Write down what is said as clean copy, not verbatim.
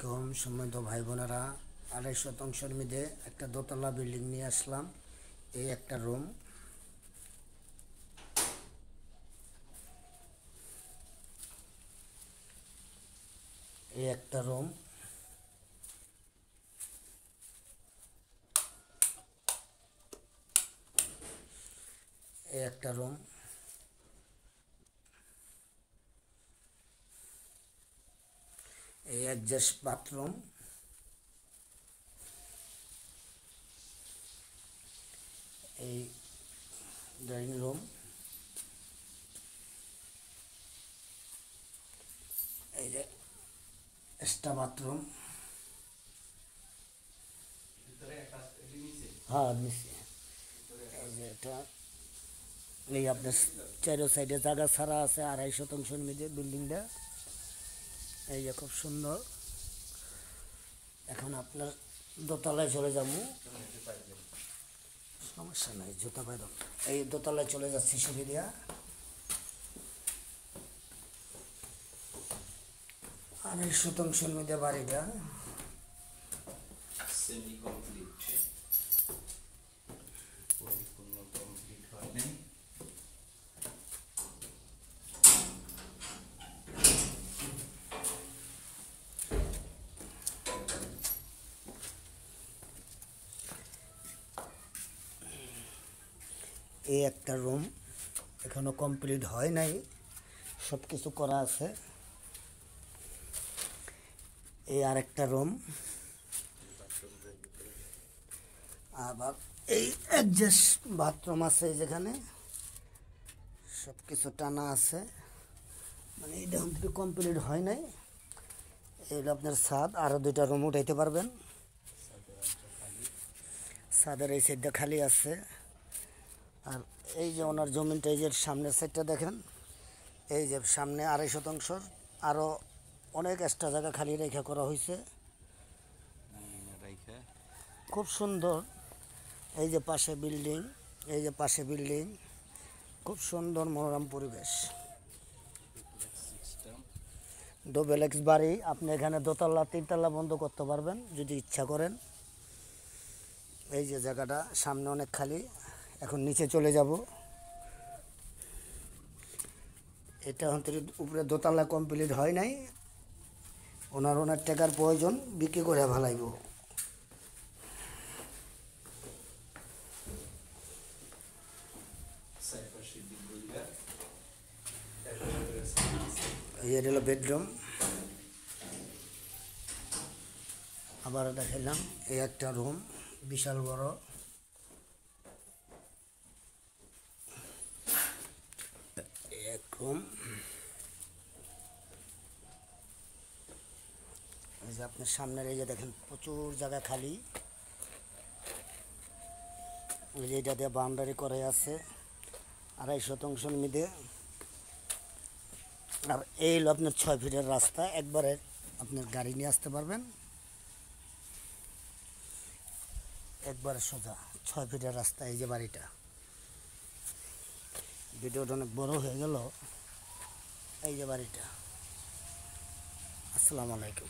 আলাইকুম সম্মানিত ভাই বোনেরা। ২৫ শতাংশের মধ্যে একটা দোতলা বিল্ডিং নিয়ে আসলাম। এই একটা রুম, এই একটা রুম, এই একটা রুম, এই অ্যাডজাস্ট বাথরুম, এই ড্রয়িং রুম, এই যে এক্সট্রা বাথরুম। হ্যাঁ নিচে এই যে এটা, এই আপনার চারো সাইডে জায়গা ছাড়া আছে। ২৫ শতাংশের মধ্যে বিল্ডিংটা, এই যে খুব সুন্দর। এখন আপনার দোতলায় চলে যাবো, সমস্যা নাই, জুতা পায়দম। এই দোতলায় চলে যাচ্ছি সিঁড়ি দিয়া। ২৫ শতাংশের মধ্যে বাড়িটা সেমি কমপ্লিট, পরিপূর্ণ কমপ্লিট হয়নি। এই একটা রুম এখনো কমপ্লিট হয় নাই, সব কিছু করা আছে। এই আর একটা রুম, আবার এই অ্যাডজাস্ট বাথরুম আছে যেখানে, সব কিছু টানা আছে, মানে এটা কিন্তু কমপ্লিট হয় নাই। এইটা আপনার ছাদ, আরও 2টা রুম উঠাইতে পারবেন। ছাদের এই সাইডটা খালি আছে। আর এই যে ওনার জমিনটা, এই যে সামনের সাইডটা দেখেন, এই যে সামনে ২৫ শতাংশর আরও অনেক এক্সট্রা জায়গা খালি রেখা করা হয়েছে, খুব সুন্দর। এই যে পাশে বিল্ডিং, এই যে পাশে বিল্ডিং, খুব সুন্দর মনোরম পরিবেশ। ডবল এক্স বাড়ি, আপনি এখানে দোতলা 3তলা বন্ধ করতে পারবেন যদি ইচ্ছা করেন। এই যে জায়গাটা সামনে অনেক খালি। এখন নিচে চলে যাব। এটা উপরে দোতলা কমপ্লিট হয় নাই, ওনার টাকার প্রয়োজন, বিক্রি করে ভালাইব। এই হলো বেডরুম। আবার দেখাইলাম এই একটা রুম, বিশাল বড়। এক রুম, এই যে আপনার সামনের এই যে দেখেন প্রচুর জায়গা খালি। এই যে এটা দিয়ে বাউন্ডারি করে আছে ২৫ শতাংশের মধ্যে। আর এই হলো আপনার 6 ফিটের রাস্তা, একবারে আপনার গাড়ি নিয়ে আসতে পারবেন, একবারে সোজা 6 ফিটের রাস্তা। এই যে বাড়িটা, ভিডিওটা অনেক বড় হয়ে গেল। এই যে বাড়িটা। আসসালামু আলাইকুম।